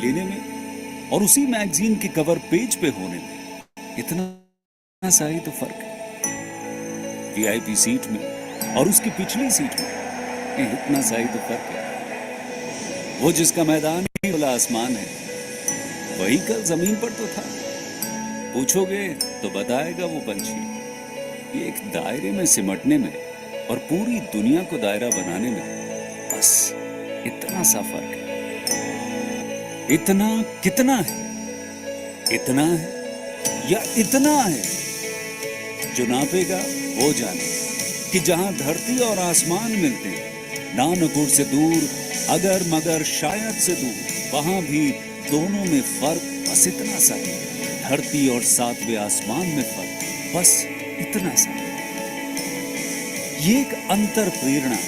लेने में और उसी मैगजीन के कवर पेज पे होने में इतना सा ही तो फर्क है। वीआईपी सीट में और उसकी पिछली सीट में इतना सा ही तो फर्क है। वो जिसका मैदान ही खुला आसमान है, वही कल जमीन पर तो था। पूछोगे तो बताएगा वो पंछी। ये एक दायरे में सिमटने में और पूरी दुनिया को दायरा बनाने में बस इतना सा फर्क है। इतना कितना है? इतना है या इतना है? जो नापेगा वो जाने कि जहां धरती और आसमान मिलते हैं, नानकुर से दूर, अगर मगर शायद से दूर, वहां भी दोनों में फर्क बस इतना सा है। धरती और सातवें आसमान में फर्क बस इतना सा। ये एक अंतर प्रेरणा,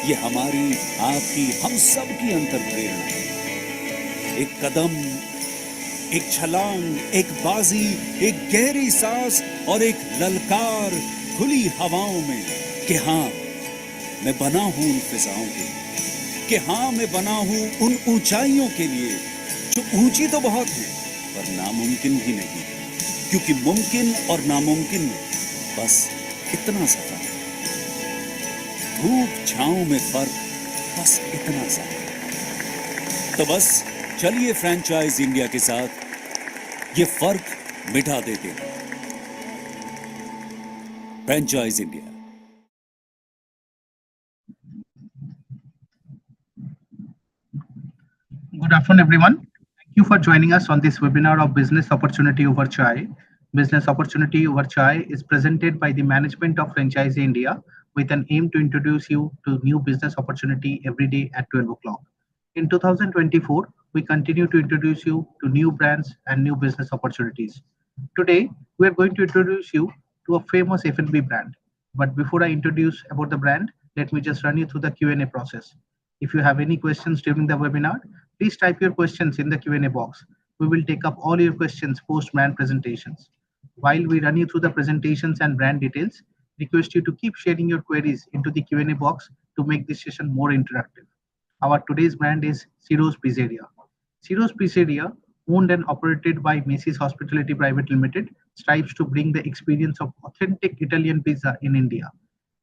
ये हमारी, आपकी, हम सब की अंतर प्रेरणा है। एक कदम, एक छलांग, एक बाजी, एक गहरी सांस और एक ललकार खुली हवाओं में कि हाँ मैं बना हूं उन फिजाओं के लिए, कि हाँ मैं बना हूं उन ऊंचाइयों के लिए जो ऊंची तो बहुत है पर नामुमकिन भी नहीं, क्योंकि मुमकिन और नामुमकिन में बस इतना सा फर्क। धूप छांव में फर्क बस इतना सा। तो बस चलिए फ्रेंचाइज इंडिया के साथ ये फर्क मिटा देते हैं। Franchise India. Good afternoon, everyone. Thank you for joining us on this webinar of Business Opportunity Over Chai. Business Opportunity Over Chai is presented by the management of Franchise India with an aim to introduce you to new business opportunity every day at 12 o'clock. In 2024, we continue to introduce you to new brands and new business opportunities. Today, we are going to introduce you to a famous F&B brand. But before I introduce about the brand, let me just run you through the Q&A process. If you have any questions during the webinar, please type your questions in the Q&A box. We will take up all your questions post brand presentations. While we run you through the presentations and brand details, request you to keep sharing your queries into the Q&A box to make this session more interactive. Our today's brand is Ciro's Pizzeria. Ciro's Pizzeria, owned and operated by Macy's Hospitality Private Limited, strives to bring the experience of authentic Italian pizza in India.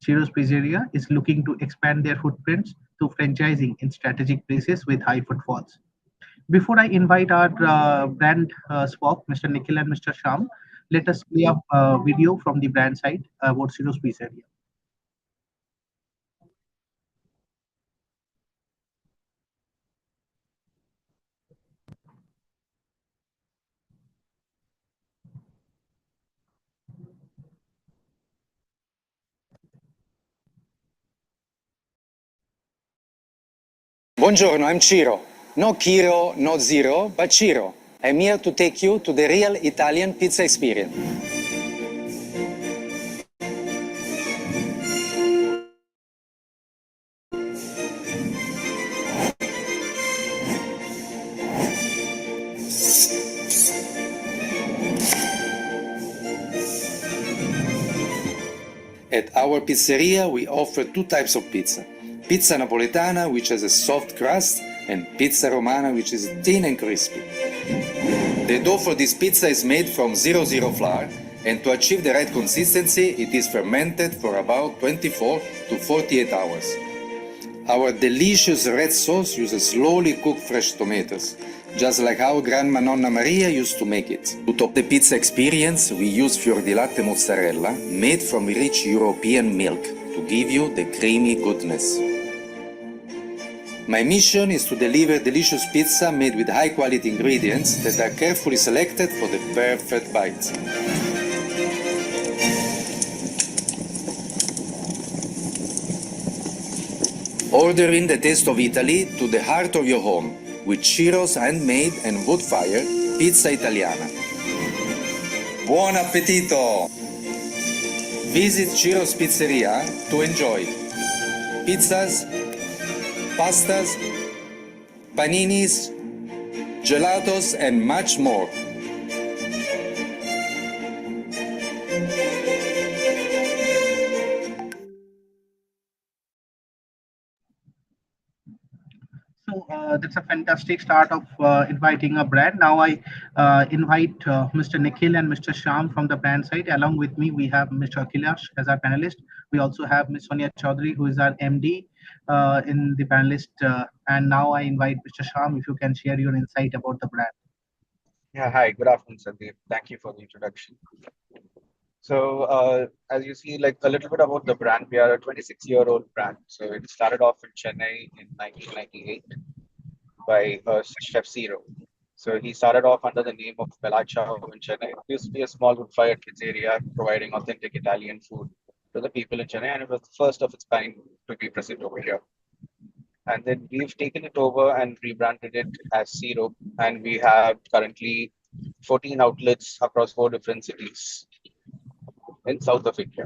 Ciro's Pizzeria is looking to expand their footprints through franchising in strategic places with high footfalls. Before I invite our brand spoke, Mr. Nikhil and Mr. Sham, let us play a video from the brand side about Ciro's Pizzeria. Buongiorno, I'm Ciro. No Kiro, no Zero, but Ciro. I'm here to take you to the real Italian pizza experience. At our pizzeria, we offer two types of pizza. Pizza Napoletana, which has a soft crust, and Pizza Romana, which is thin and crispy. The dough for this pizza is made from 00 flour, and to achieve the right consistency, it is fermented for about 24 to 48 hours. Our delicious red sauce uses slowly cooked fresh tomatoes, just like our grandma Nonna Maria used to make it. To top the pizza experience, we use fior di latte mozzarella made from rich European milk to give you the creamy goodness. My mission is to deliver delicious pizza made with high-quality ingredients that are carefully selected for the perfect bite. Order in the taste of Italy to the heart of your home with Ciro's handmade and wood-fired pizza italiana. Buon appetito! Visit Ciro's Pizzeria to enjoy pizzas, pastas, paninis, gelatos, and much more. That's that's a fantastic start of inviting a brand. Now I invite Mr. Nikhil and Mr. Sham from the brand side. Along with me, we have Mr. Akhilash as our panelist. We also have Ms. Sonia Chaudhary, who is our MD in the panelist. And now I invite Mr. Sham, if you can share your insight about the brand. Yeah, hi, good afternoon, Sandeep. Thank you for the introduction. So, as you see, like a little bit about the brand, we are a 26-year-old brand. So, it started off in Chennai in 1998 by Chef Ciro. So, he started off under the name of Bella Ciao in Chennai. It used to be a small wood-fired pizzeria providing authentic Italian food to the people in Chennai, and it was the first of its kind to be present over here. And then we've taken it over and rebranded it as Ciro, and we have currently 14 outlets across 4 different cities in south of India.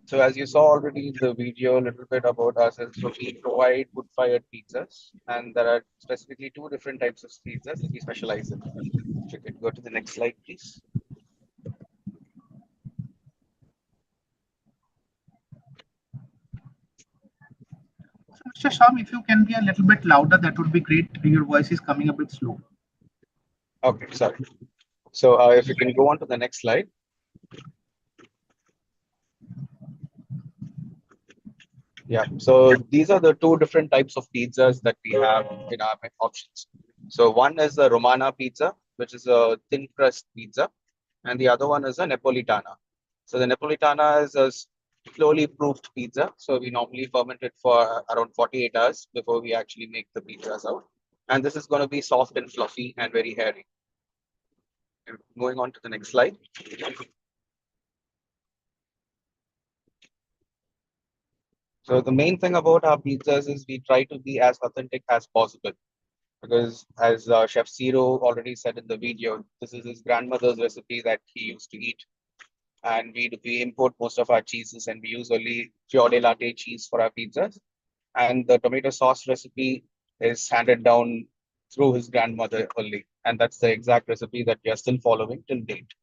So as you saw already in the video, a little bit about us is so we provide wood-fired pizzas, and there are specifically 2 different types of pizzas that we specialize in. If you could go to the next slide, please. So, Mr. Sham, if you can be a little bit louder, that would be great. Your voice is coming a bit slow. Okay, sorry. So if you can go on to the next slide. Yeah, so these are the 2 different types of pizzas that we have in our options. So one is the Romana pizza, which is a thin crust pizza, and the other one is a Napolitana. So the Napolitana is a slowly proofed pizza. So we normally ferment it for around 48 hours before we actually make the pizzas out. And this is going to be soft and fluffy and very hairy. And going on to the next slide. So the main thing about our pizzas is we try to be as authentic as possible, because as Chef Ciro already said in the video, this is his grandmother's recipe that he used to eat. And we import most of our cheeses, and we use only fiore latte cheese for our pizzas. And the tomato sauce recipe is handed down through his grandmother only. And that's the exact recipe that we are still following till date.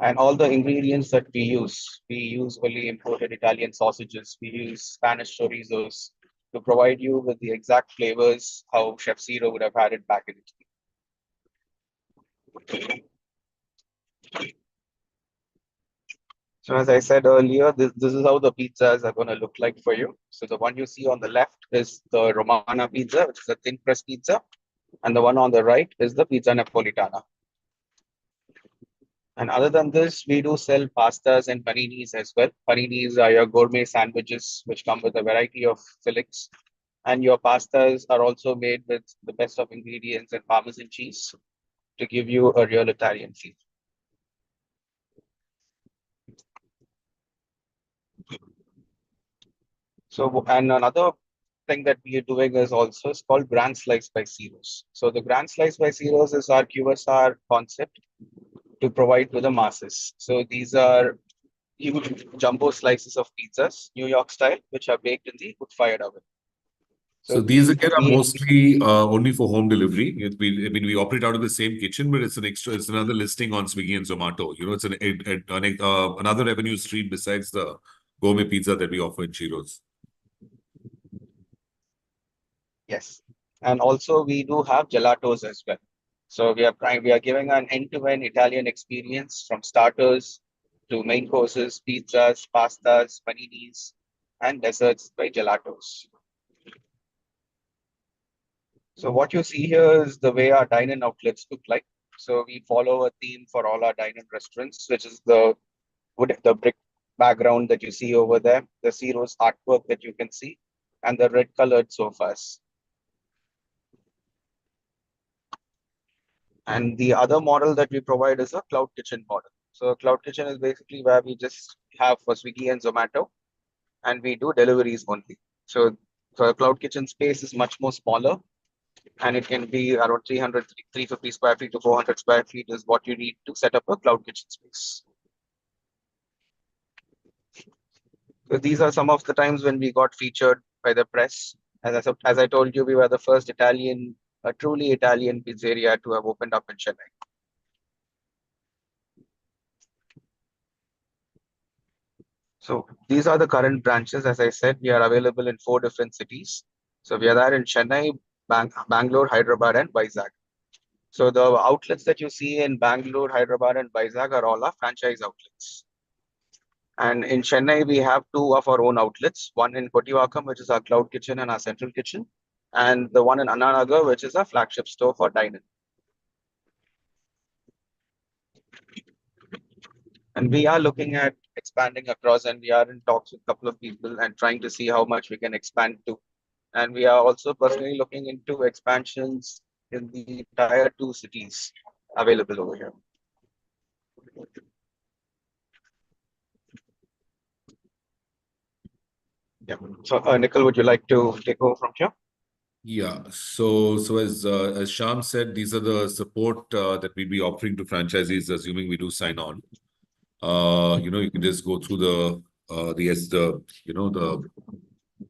And all the ingredients that we use only imported Italian sausages. We use Spanish chorizos to provide you with the exact flavors how Chef Ciro would have had it back in Italy. So as I said earlier, this is how the pizzas are going to look like for you. So the one you see on the left is the Romana pizza, which is a thin crust pizza. And the one on the right is the pizza Napolitana. And other than this, we do sell pastas and paninis as well. Paninis are your gourmet sandwiches, which come with a variety of fillings. And your pastas are also made with the best of ingredients and Parmesan cheese to give you a real Italian feel. So, and another thing that we are doing is also it's called Grand Slice by Ciro's. So the Grand Slice by Ciro's is our QSR concept to provide to the masses. So these are huge jumbo slices of pizzas, New York style, which are baked in the wood-fired oven. So these again are mostly only for home delivery. We operate out of the same kitchen, but it's an extra. It's another listing on Swiggy and Zomato. You know, it's another revenue stream besides the gourmet pizza that we offer in Ciro's. Yes, and also we do have gelatos as well. So we are giving an end-to-end Italian experience from starters to main courses, pizzas, pastas, paninis, and desserts by gelatos. So what you see here is the way our dine-in outlets look like. So we follow a theme for all our dine-in restaurants, which is the brick background that you see over there, the Ciro's artwork that you can see, and the red colored sofas. And the other model that we provide is a cloud kitchen model. So a cloud kitchen is basically where we just have for Swiggy and Zomato, and we do deliveries only. So a cloud kitchen space is much more smaller, and it can be around 350 square feet to 400 square feet is what you need to set up a cloud kitchen space. So these are some of the times when we got featured by the press. As I told you, we were the first truly Italian pizzeria to have opened up in Chennai. So these are the current branches. As I said, we are available in 4 different cities. So we are there in Chennai, Bangalore, Hyderabad, and Vizag. So the outlets that you see in Bangalore, Hyderabad, and Vizag are all our franchise outlets. And in Chennai, we have 2 of our own outlets, one in Kotiwakam, which is our cloud kitchen and our central kitchen, and the one in Annanagar, which is our flagship store for dine-in. And we are looking at expanding across, and we are in talks with a couple of people and trying to see how much we can expand to. And we are also personally looking into expansions in the tier 2 cities available over here. Yeah. So, Nikhil, would you like to take over from here? Yeah. So as Shyam said, these are the support that we'll be offering to franchisees, assuming we do sign on. You can just go through the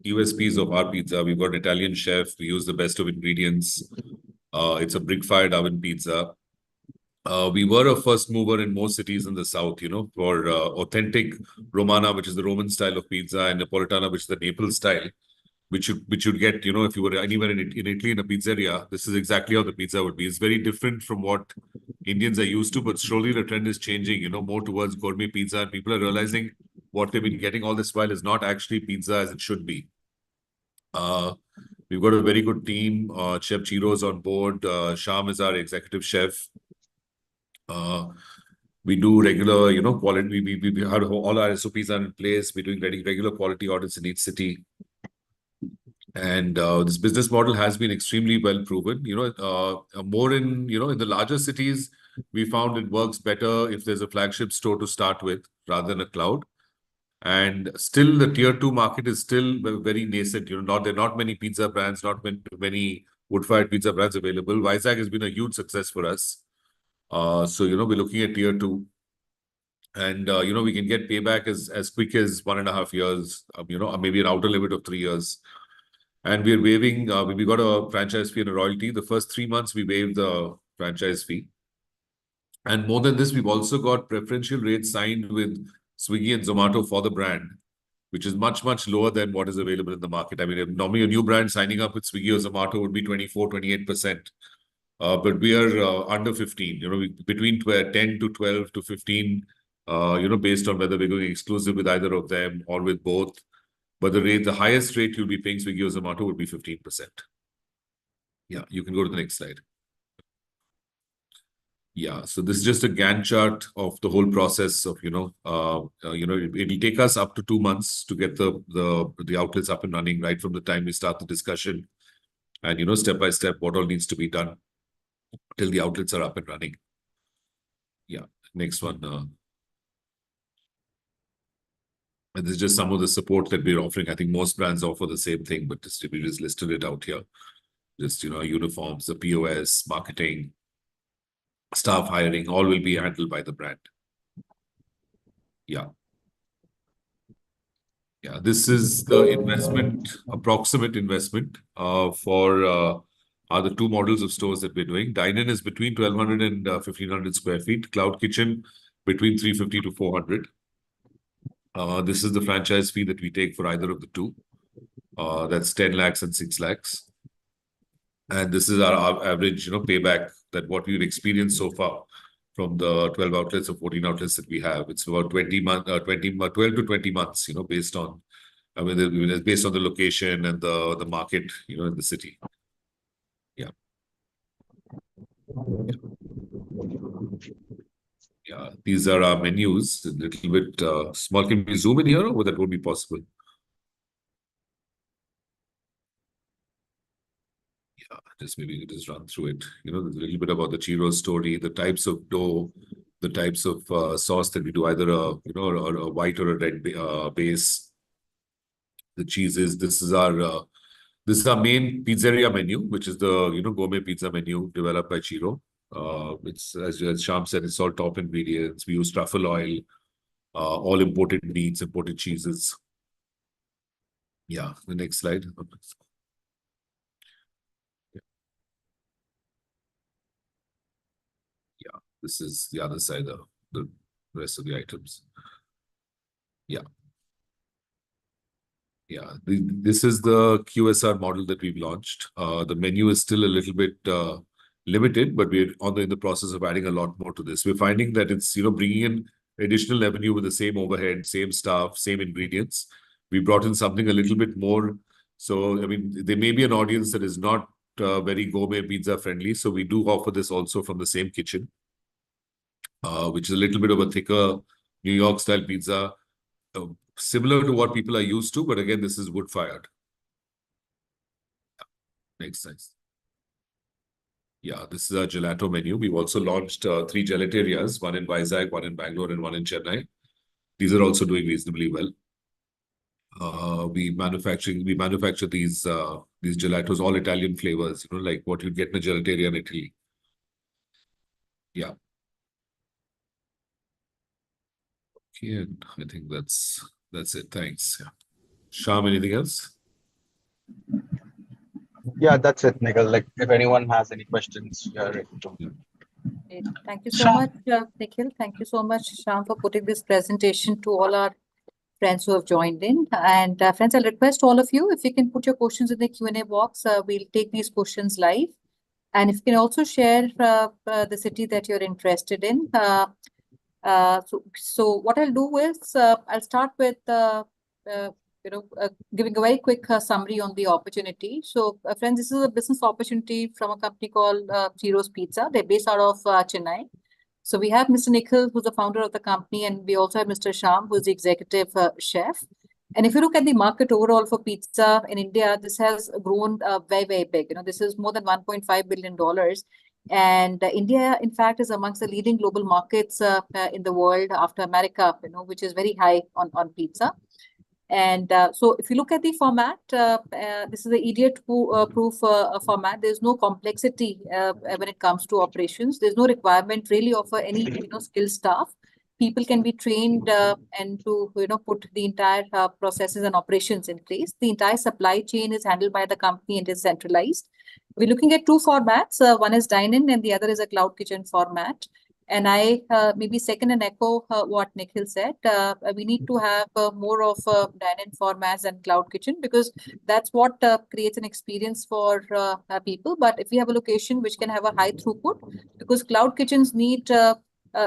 USPs of our pizza. We've got an Italian chef. We use the best of ingredients. It's a brick-fired oven pizza. We were a first mover in most cities in the south, for authentic Romana, which is the Roman style of pizza, and Napolitana, which is the Naples style, which you'd get, if you were anywhere in Italy in a pizzeria. This is exactly how the pizza would be. It's very different from what Indians are used to, but slowly the trend is changing, more towards gourmet pizza, and people are realizing what they've been getting all this while is not actually pizza as it should be. We've got a very good team. Chef Ciro is on board. Shyam is our executive chef. We do regular, quality. We have all our SOPs are in place. We're doing regular quality audits in each city. And this business model has been extremely well proven. More in the larger cities, we found it works better if there's a flagship store to start with rather than a cloud. And still, the tier 2 market is still very nascent. There are not many pizza brands, not many wood-fired pizza brands available. Vizag has been a huge success for us. So we're looking at tier 2. And, we can get payback as quick as 1.5 years, maybe an outer limit of 3 years. And we're waiving, we got a franchise fee and a royalty. The first 3 months, we waived the franchise fee. And more than this, we've also got preferential rates signed with Swiggy and Zomato for the brand, which is much, much lower than what is available in the market. I mean, normally a new brand signing up with Swiggy or Zomato would be 24, 28%. But we are under 15, between 10 to 12 to 15, based on whether we're going exclusive with either of them or with both. But the highest rate you'll be paying Swiggy or Zomato would be 15%. Yeah, you can go to the next slide. Yeah, so this is just a Gantt chart of the whole process of, it'll take us up to 2 months to get the outlets up and running right from the time we start the discussion, and step by step what all needs to be done till the outlets are up and running. Yeah, next one. And this is just some of the support that we're offering. I think most brands offer the same thing, but distributors listed it out here. Just, uniforms, the POS, marketing, staff hiring, all will be handled by the brand. Yeah. Yeah, this is the approximate investment for the 2 models of stores that we're doing. Dine-in is between 1,200 and 1,500 square feet. Cloud kitchen between 350 to 400. This is the franchise fee that we take for either of the 2. That's 10 lakhs and 6 lakhs. And this is our average, payback that what we've experienced so far from the 12 outlets or 14 outlets that we have. It's about 12 to 20 months, based on, based on the location and the market, in the city. Yeah. Yeah, these are our menus. A little bit small. Can we zoom in here, or that won't be possible? Yeah, maybe just run through it. There's a little bit about the Ciro story, the types of dough, the types of sauce that we do, either a white or a red base. The cheeses. This is our main pizzeria menu, which is the gourmet pizza menu developed by Ciro. It's as Shyam said, it's all top ingredients. We use truffle oil, all imported meats, imported cheeses. Yeah, the next slide. Yeah, this is the other side of the rest of the items. Yeah. Yeah, this is the QSR model that we've launched. The menu is still a little bit limited, but we're in the process of adding a lot more to this. We're finding that it's, bringing in additional revenue with the same overhead, same staff, same ingredients. We brought in something a little bit more. So, I mean, there may be an audience that is not very gourmet pizza friendly. So we do offer this also from the same kitchen, which is a little bit of a thicker New York style pizza, similar to what people are used to. But again, this is wood fired. Next slide. Yeah, this is our gelato menu. We've also launched 3 gelaterias, one in Vizag, one in Bangalore, and one in Chennai. These are also doing reasonably well. We manufacture these gelatos, all Italian flavors, like what you'd get in a gelateria in Italy. Yeah. Okay, and I think that's it. Thanks. Yeah. Shyam, anything else? Yeah, that's it, Nikhil. Like, if anyone has any questions, we are ready to. Great. Thank you so much, Nikhil. Thank you so much, Shyam, for putting this presentation to all our friends who have joined in. And friends, I'll request all of you, if you can put your questions in the Q&A box, we'll take these questions live. And if you can also share the city that you're interested in. So what I'll do is I'll start with giving a very quick summary on the opportunity. So friends, this is a business opportunity from a company called Ciro's Pizza. They're based out of Chennai. So we have Mr. Nikhil, who's the founder of the company, and we also have Mr. Shyam, who's the executive chef. And if you look at the market overall for pizza in India, this has grown very, very big. This is more than $1.5 billion. And India, in fact, is amongst the leading global markets in the world after America, which is very high on pizza. And so if you look at the format, this is the idiot-proof format. There's no complexity when it comes to operations. There's no requirement really of any skilled staff. People can be trained and to put the entire processes and operations in place. The entire supply chain is handled by the company and is centralized. We're looking at 2 formats. One is dine-in and the other is a cloud kitchen format. And I maybe second and echo what Nikhil said. We need to have more of dine-in formats and cloud kitchen, because that's what creates an experience for people. But if we have a location which can have a high throughput, because cloud kitchens need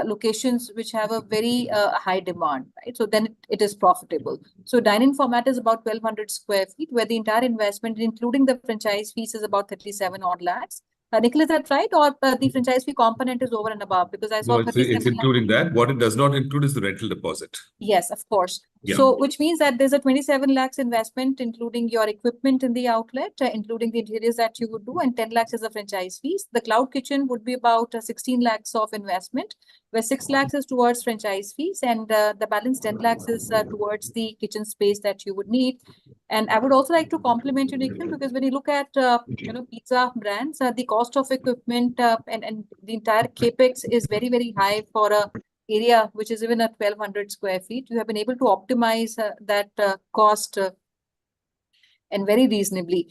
locations which have a very high demand, right? So then it is profitable. So dine-in format is about 1,200 square feet, where the entire investment, including the franchise fees, is about 37 odd lakhs. Nikhil, is that right? Or the franchise fee component is over and above? Because I saw No, it's including that. What it does not include is the rental deposit. Yes, of course. Yeah. So which means that there's a 27 lakhs investment, including your equipment in the outlet, including the interiors that you would do, and 10 lakhs is the franchise fees. The cloud kitchen would be about 16 lakhs of investment, where 6 lakhs is towards franchise fees, and the balance 10 lakhs is towards the kitchen space that you would need. And I would also like to compliment you, Nikhil, because when you look at pizza brands, the cost of equipment and the entire capex is very, very high for a area which is even at 1,200 square feet. You have been able to optimize that cost and very reasonably.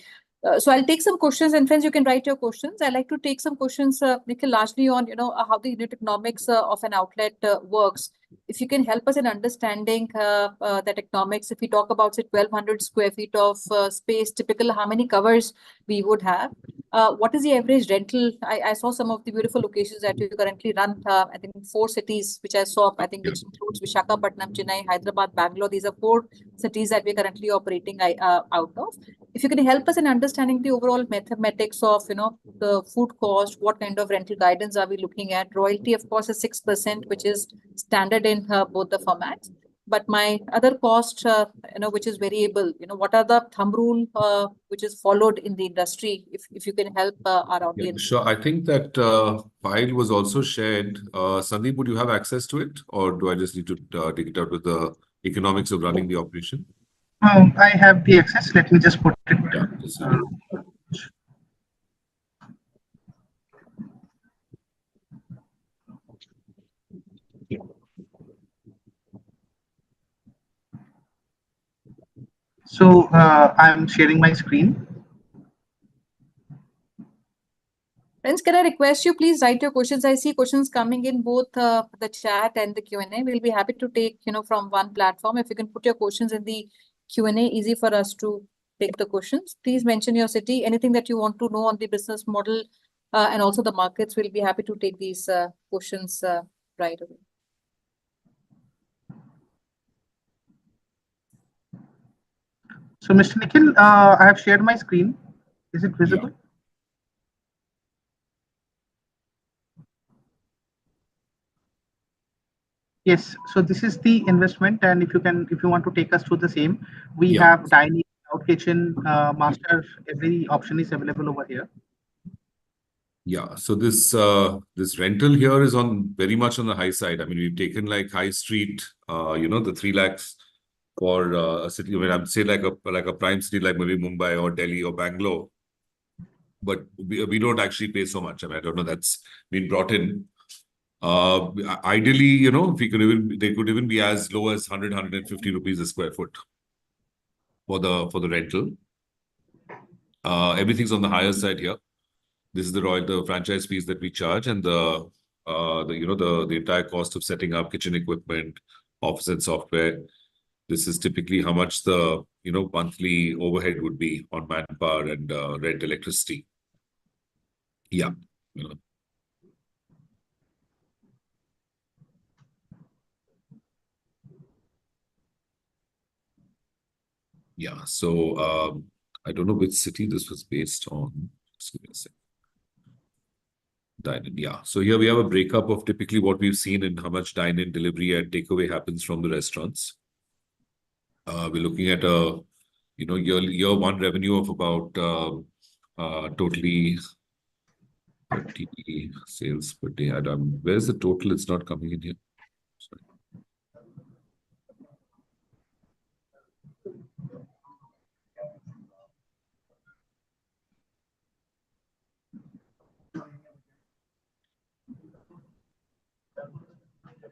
So I'll take some questions, and friends, you can write your questions. I'd like to take some questions, Nikhil, largely on how the unit economics of an outlet works. If you can help us in understanding that economics, if we talk about say 1,200 square feet of space, typical how many covers we would have. What is the average rental? I saw some of the beautiful locations that you currently run. I think 4 cities, which I saw, I think, which includes Visakhapatnam, Chennai, Hyderabad, Bangalore. These are 4 cities that we're currently operating out of. If you can help us in understanding the overall mathematics of, the food cost, what kind of rental guidance are we looking at? Royalty, of course, is 6%, which is standard in both the formats. But my other cost, which is variable, what are the thumb rule which is followed in the industry? If you can help our audience. Sure. I think that file was also shared. Sandeep, would you have access to it, or do I just need to take it out with the economics of running the operation? I have the access. Let me just put it. Yeah, So I'm sharing my screen. Friends, can I request you please write your questions? I see questions coming in both the chat and the Q&A. We'll be happy to take, from one platform. If you can put your questions in the Q&A, easy for us to take the questions. Please mention your city, anything that you want to know on the business model and also the markets. We'll be happy to take these questions right away. So, Mr. Nikhil, I have shared my screen. Is it visible? Yeah. Yes. So this is the investment, and if you want to take us through the same, we Yeah. have dining, cloud kitchen, master. Every option is available over here. Yeah, so this rental here is on very much on the high side. I mean, we've taken like high street, the 3 lakhs for a city. I mean, I'd say like a prime city like maybe Mumbai or Delhi or Bangalore, but we don't actually pay so much. I mean, I don't know, that's been brought in. Ideally, if they could even be as low as 150 rupees a square foot for the rental. Everything's on the higher side here. This is the franchise fees that we charge, and the entire cost of setting up kitchen equipment, office and software. This is typically how much the monthly overhead would be on manpower and rent, electricity. Yeah. Yeah. So I don't know which city this was based on. Just give me a second. Dine-in, yeah. So here we have a breakup of typically what we've seen and how much dine-in, delivery, and takeaway happens from the restaurants. We're looking at a year one revenue of about totally 30 sales per day. Where's the total? It's not coming in here. Sorry.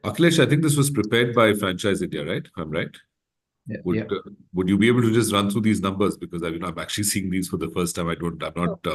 Akhilesh, I think this was prepared by Franchise India, right? I'm right? Yeah. Would you be able to just run through these numbers? Because I'm actually seeing these for the first time. I'm not.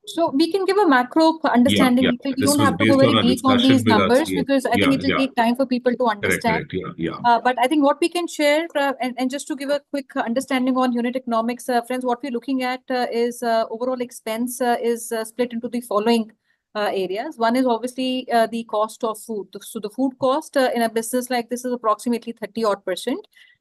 So we can give a macro understanding. Yeah. You This don't was have to go based very on our deep on discussion these with our numbers CFO. because I think it will take time for people to understand. Correct. Yeah. But I think what we can share, and just to give a quick understanding on unit economics, friends, what we're looking at is overall expense is split into the following areas. One is obviously the cost of food. So the food cost in a business like this is approximately 30-odd%.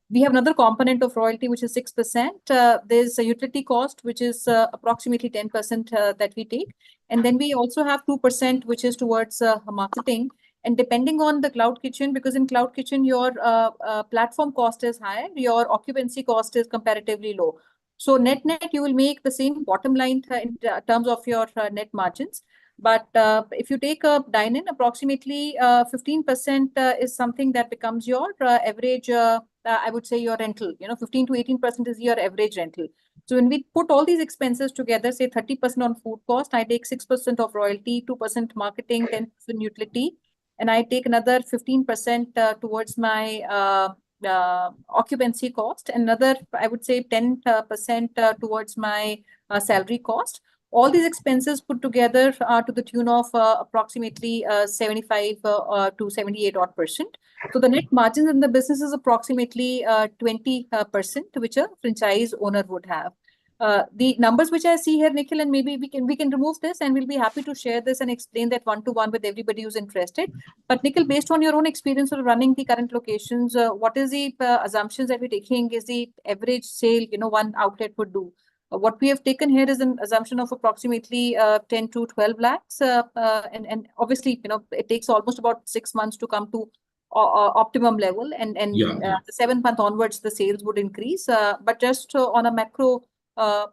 We have another component of royalty, which is 6%. There's a utility cost, which is approximately 10% that we take. And then we also have 2%, which is towards marketing. And depending on the cloud kitchen, because in cloud kitchen, your platform cost is higher, your occupancy cost is comparatively low. So net, you will make the same bottom line in terms of your net margins. But if you take a dine-in, approximately 15% is something that becomes your average, I would say your rental, 15 to 18% is your average rental. So when we put all these expenses together, say 30% on food cost, I take 6% of royalty, 2% marketing, 10% utility, and I take another 15% towards my occupancy cost, and another, I would say 10% towards my salary cost. All these expenses put together are to the tune of approximately 75 to 78-odd%. So the net margins in the business is approximately 20%, which a franchise owner would have. The numbers which I see here, Nikhil, and maybe we can remove this, and we'll be happy to share this and explain that one-to-one with everybody who's interested. But Nikhil, based on your own experience of running the current locations, what is the assumptions that we're taking is the average sale, one outlet would do? What we have taken here is an assumption of approximately 10 to 12 lakhs. And obviously, it takes almost about 6 months to come to optimum level. And the 7th month onwards, the sales would increase. But just on a macro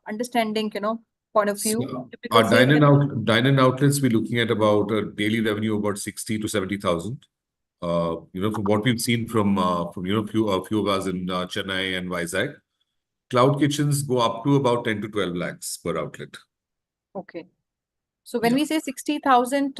understanding, point of view. So our dine-in outlets, we're looking at about a daily revenue of about 60 to 70,000. From what we've seen from a few of us in Chennai and Vizag. Cloud kitchens go up to about 10 to 12 lakhs per outlet. Okay. So when we say 60,000,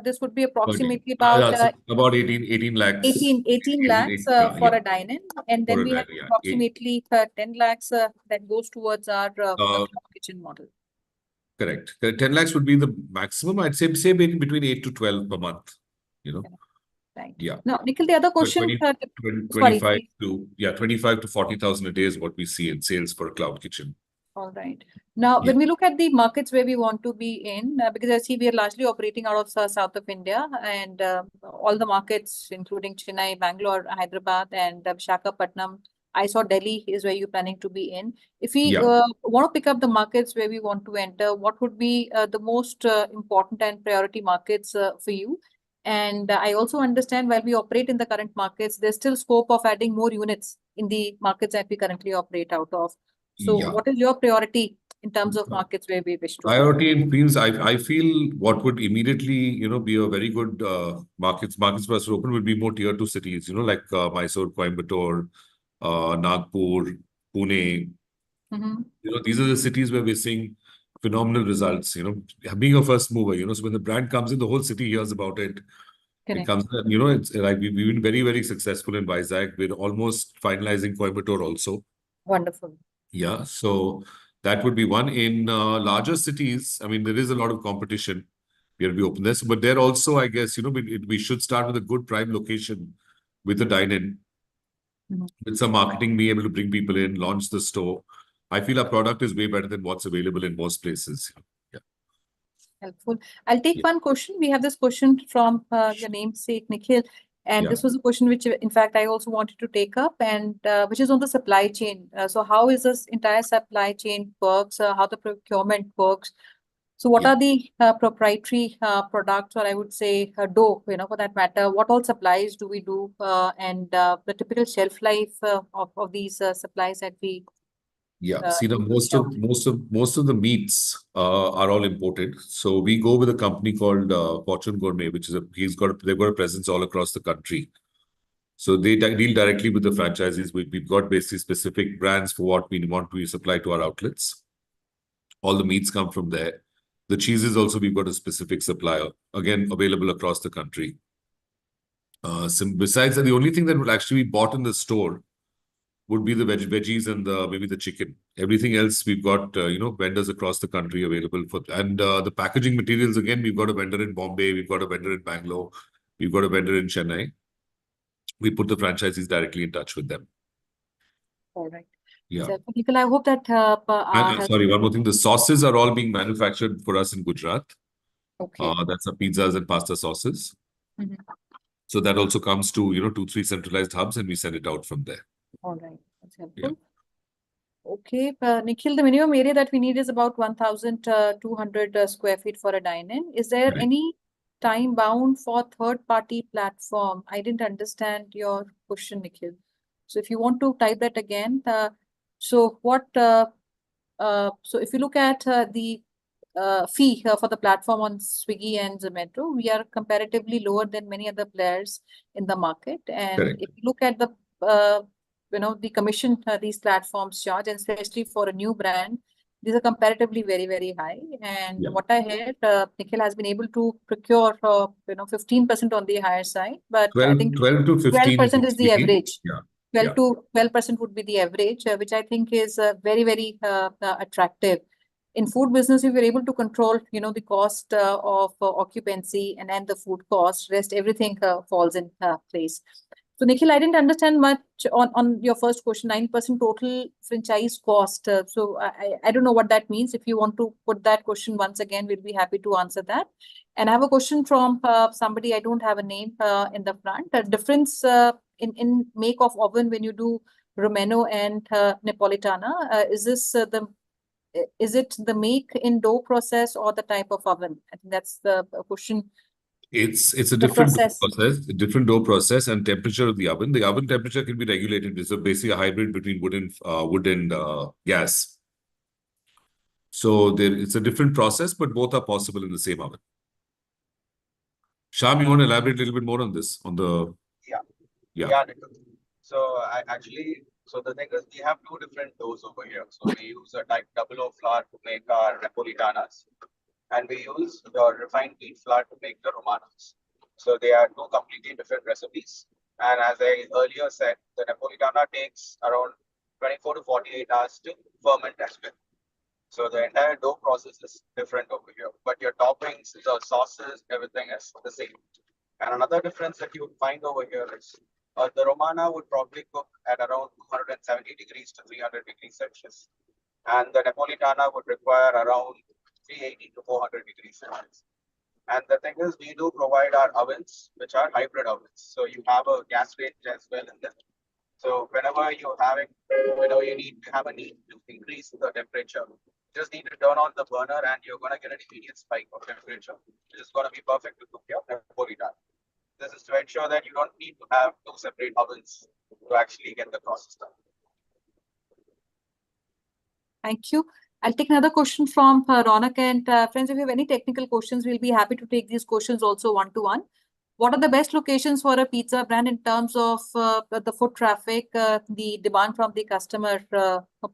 this would be approximately about about 18 lakhs. 18 lakhs for a dine-in. And then we have approximately 10 lakhs that goes towards our cloud kitchen model. Correct. 10 lakhs would be the maximum. I'd say between 8 to 12 per month. Right. Yeah. Now, Nikhil, the other question, 25 sorry. to, yeah, 25 to 40,000 a day is what we see in sales for a cloud kitchen. All right. Now, Yeah. when we look at the markets where we want to be in, because I see we are largely operating out of south of India, and all the markets, including Chennai, Bangalore, Hyderabad, and Visakhapatnam. I saw Delhi is where you're planning to be in. If we Yeah. want to pick up the markets where we want to enter, what would be the most important and priority markets for you? And I also understand while we operate in the current markets, there's still scope of adding more units in the markets that we currently operate out of. So Yeah. what is your priority in terms of markets where we wish to be? Priority means I feel what would immediately, be a very good markets for us to open would be more tier 2 cities, like Mysore, Coimbatore, Nagpur, Pune. Mm-hmm. These are the cities where we're seeing phenomenal results, being a first mover, so when the brand comes in, the whole city hears about it. It Correct. comes, it's like we've been very, very successful in Vizag. We're almost finalizing Coimbatore also. Wonderful. Yeah, so that would be one. In larger cities, I mean, there is a lot of competition where we open this, but there also, I guess, we should start with a good prime location with the dine-in, Mhm. with some marketing, be able to bring people in, launch the store. I feel our product is way better than what's available in most places. Yeah. Helpful. I'll take Yeah. one question. We have this question from your namesake, Nikhil. And Yeah. this was a question which, in fact, I also wanted to take up, and which is on the supply chain. So how is this entire supply chain works, how the procurement works? So what Yeah. are the proprietary products, or I would say dough, for that matter? What all supplies do we do, and the typical shelf life of these supplies that we Yeah, see, procure? most of the meats are all imported. So we go with a company called Fortune Gourmet, which is they've got a presence all across the country. So they deal directly with the franchisees. We've got basically specific brands for what we want to supply to our outlets. All the meats come from there. The cheeses also, we've got a specific supplier, again, available across the country. Besides that, the only thing that would actually be bought in the store would be the veggies and maybe the chicken. Everything else, we've got, vendors across the country available for. And the packaging materials, again, we've got a vendor in Bombay, we've got a vendor in Bangalore, we've got a vendor in Chennai. We put the franchisees directly in touch with them. All right. Yeah. So, Nikhil, I hope that Sorry, one more thing. The sauces are all being manufactured for us in Gujarat. Okay. That's the pizzas and pasta sauces. Mhm. So that also comes to, 2-3 centralized hubs, and we send it out from there. All right. That's helpful. Yeah. Okay, Nikhil, the minimum area that we need is about 1,200 square feet for a dine-in. Is there Right. any time bound for third-party platform? I didn't understand your question, Nikhil. So if you want to type that again, so if you look at the fee for the platform on Swiggy and Zomato, we are comparatively lower than many other players in the market. And Correct. if you look at the the commission these platforms charge, and especially for a new brand, these are comparatively very, very high. And Yeah. what I heard, Nikhil has been able to procure 15% on the higher side, but I 12, think 12 to 15 12% is the Swiggy. average. Yeah. 12 to 12% would be the average, which I think is very, very attractive. In food business, if you're able to control, the cost of occupancy and then the food cost, rest everything falls in place. So, Nikhil, I didn't understand much on your first question, 9% total franchise cost. So I don't know what that means. If you want to put that question once again, we'll be happy to answer that. And I have a question from somebody, I don't have a name in the front. The difference in make of oven when you do Romano and Napolitana, is it the make in dough process or the type of oven? I think that's the question. It's a The different dough process. process, a different dough process and temperature of the oven. The oven temperature can be regulated. It's basically a hybrid between wood and gas. So it's a different process, but both are possible in the same oven. Sham, you want to elaborate a little bit more on this? Yeah. Yeah. Yeah, Nikhil. So so the thing is, we have two different doughs over here. So we use a type 00 flour to make our Napolitanas, and we use the refined wheat flour to make the Romanas. So they are two completely different recipes. And as I earlier said, the Napolitana takes around 24 to 48 hours to ferment as well. So the entire dough process is different over here, but your toppings, the sauces, everything is the same. And another difference that you would find over here is the Romana would probably cook at around 270 degrees to 300 degrees Celsius. And the Napolitana would require around 380 to 400 degrees Celsius. And the thing is, we do provide our ovens, which are hybrid ovens. So you have a gas range as well in them. So whenever you need to have a need to increase the temperature, you just need to turn on the burner and you're going to get an immediate spike of temperature, which is going to be perfect to cook your Napolitana. This is to ensure that you don't need to have two separate ovens to actually get the process done. Thank you. I'll take another question from Ronak. And friends, if you have any technical questions, we'll be happy to take these questions also one-to-one. What are the best locations for a pizza brand in terms of the foot traffic, the demand from the customer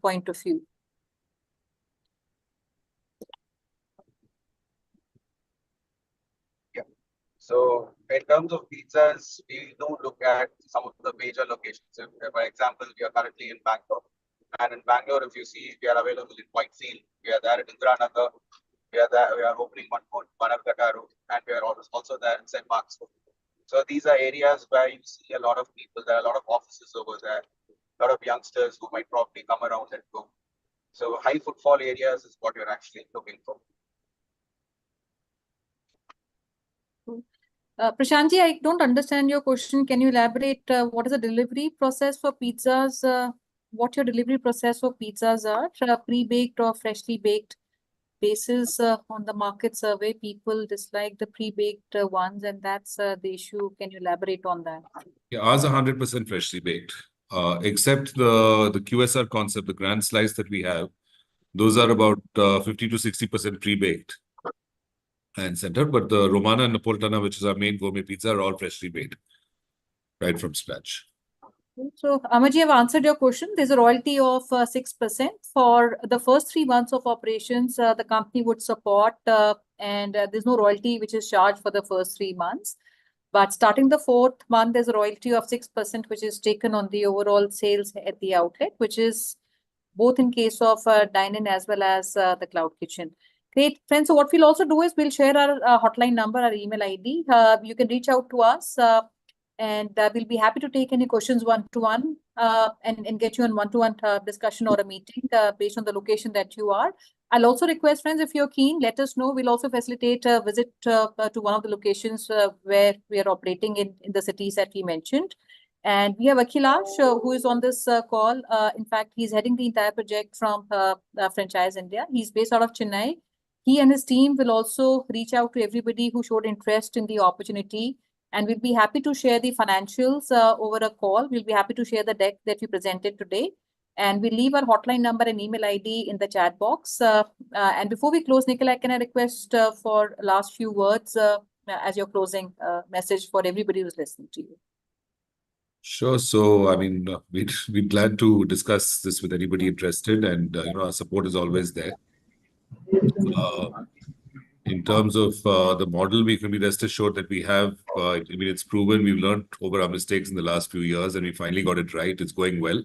point of view? Yeah. So in terms of pizzas, we do look at some of the major locations. So, for example, we are currently in Bangalore. And in Bangalore, if you see, we are available in Whitefield. We are there in Indiranagar. We are opening one more Banargata Road, and we are also there in St. Mark's Road. So these are areas where you see a lot of people. There are a lot of offices over there, a lot of youngsters who might probably come around and go. So high footfall areas is what you're actually looking for. Prashantji, I don't understand your question. Can you elaborate what is the delivery process for pizzas? What your delivery process for pizzas are? Pre-baked or freshly baked basis on the market survey, people dislike the pre-baked ones, and that's the issue. Can you elaborate on that? Yeah, ours are 100% freshly baked. Except the QSR concept, the grand slice that we have, those are about 50 to 60% pre-baked and centered. But the Romana and Napolitana, which is our main gourmet pizza, are all freshly baked, right from scratch. So, Amaji, I've answered your question. There's a royalty of 6% for the first 3 months of operations. The company would support, and there's no royalty which is charged for the first 3 months. But starting the 4th month, there's a royalty of 6%, which is taken on the overall sales at the outlet, which is both in case of dine-in as well as the cloud kitchen. Great, friends. So what we'll also do is we'll share our hotline number, our email ID. You can reach out to us. And we'll be happy to take any questions one-to-one and get you on one-to-one discussion or a meeting based on the location that you are. I'll also request, friends, if you're keen, let us know. We'll also facilitate a visit to one of the locations where we are operating in the cities that we mentioned. And we have Akhilash, who is on this call. In fact, he's heading the entire project from Franchise India. He's based out of Chennai. He and his team will also reach out to everybody who showed interest in the opportunity. And we'll be happy to share the financials over a call. We'll be happy to share the deck that we presented today. And we'll leave our hotline number and email ID in the chat box. And before we close, Nikhil, can I request for last few words as your closing message for everybody who's listening to you? Sure. So, I mean, we're glad to discuss this with anybody interested, and our support is always there. In terms of the model, we can be rest assured that we have, I mean, it's proven. We've learned over our mistakes in the last few years, and we finally got it right. It's going well.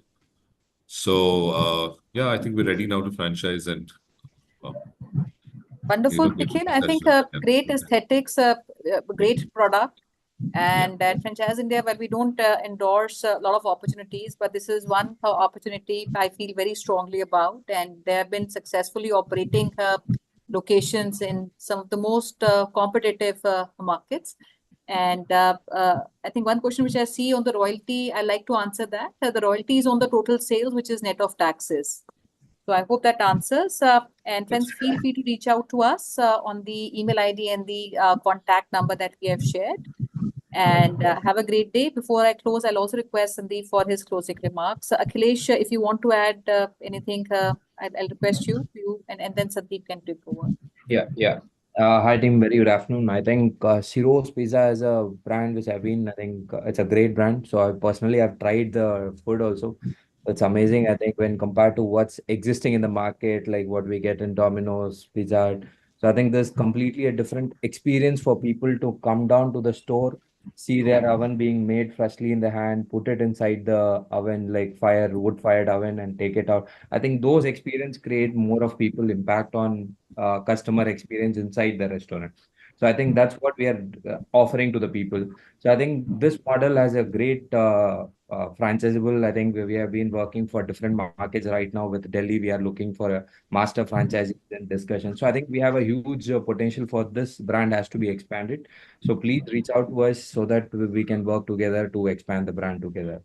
So, yeah, I think we're ready now to franchise and. Wonderful, Nikhil. I think great aesthetics, great product. And at Franchise India, well, we don't endorse a lot of opportunities, but this is one opportunity I feel very strongly about. And they have been successfully operating locations in some of the most competitive markets. And I think one question which I see on the royalty, I like to answer that. The royalty is on the total sales, which is net of taxes. So I hope that answers. And friends, feel free to reach out to us on the email ID and the contact number that we have shared. And have a great day. Before I close, I'll also request Sandeep for his closing remarks. Akhilesh, if you want to add anything, I'll request you, and then Sandeep can take over. Yeah. Hi team, very good afternoon. I think Ciro's Pizza is a brand which I think it's a great brand. So I personally have tried the food also. It's amazing. I think when compared to what's existing in the market, like what we get in Domino's, Pizza Hut. So I think there's completely a different experience for people to come down to the store, see their oven being made freshly in the hand, put it inside the oven, like wood-fired oven, and take it out. I think those experiences create more of people impact on customer experience inside the restaurant. So I think that's what we are offering to the people. So I think this model has a great franchisable. I think we have been working for different markets right now. With Delhi, we are looking for a master franchise in discussion. So I think we have a huge potential for this brand has to be expanded. So please reach out to us so that we can work together to expand the brand together.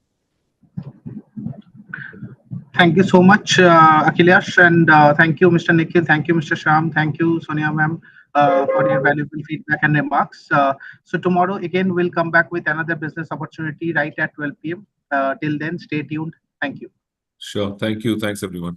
Thank you so much, Akhilesh, and thank you, Mr. Nikhil. Thank you, Mr. Sham. Thank you, Sonia ma'am, for your valuable feedback and remarks. So tomorrow again, we'll come back with another business opportunity right at 12 p.m. Till then, stay tuned. Thank you. Sure. Thank you. Thanks, everyone.